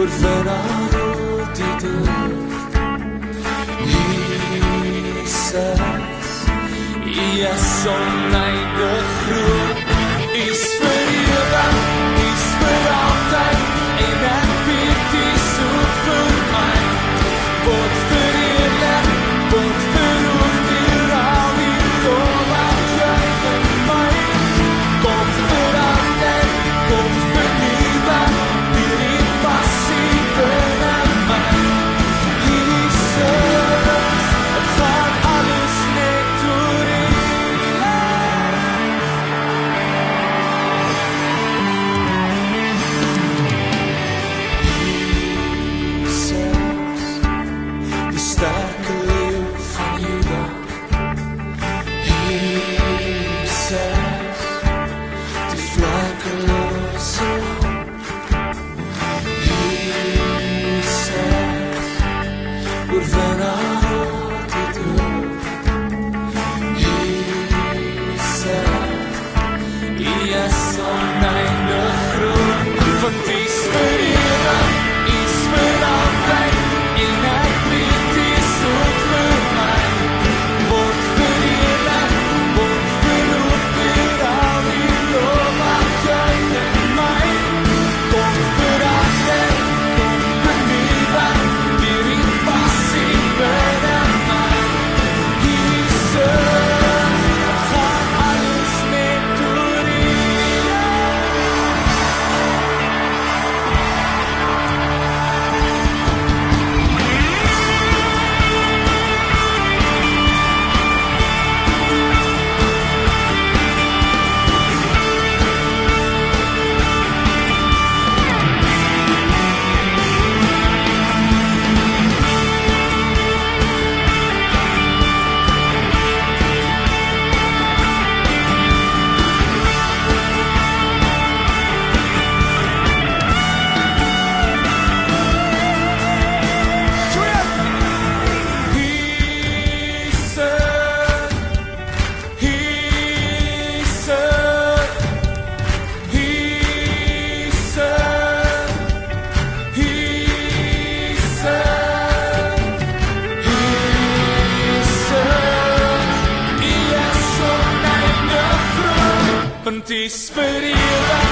oorwinnaar die dood. Jesus oneindig groot, is vir ewig, is vir altyd, en ek weet die soek vir my, word vereerlik, word verhoog deur al die lof wat juig in my, kom verander, kom vernuwig, deur die passie binne my, Jesus, het gaan alles net oor U. Sterke leeuw van Juda, Jesus, die vlekkeloze Jesus, oorwinnaar die dood, Jesus, oneindig groot, want U is vir ewig, U is vir altyd, en ek weet U soek vir my, word vereerlik, word verhoog deur al die lof wat juig in my, kom verander, kom vernuwig, deur die passie binne my, Jesus, gaan alles net oor U. Want U is vir ewig,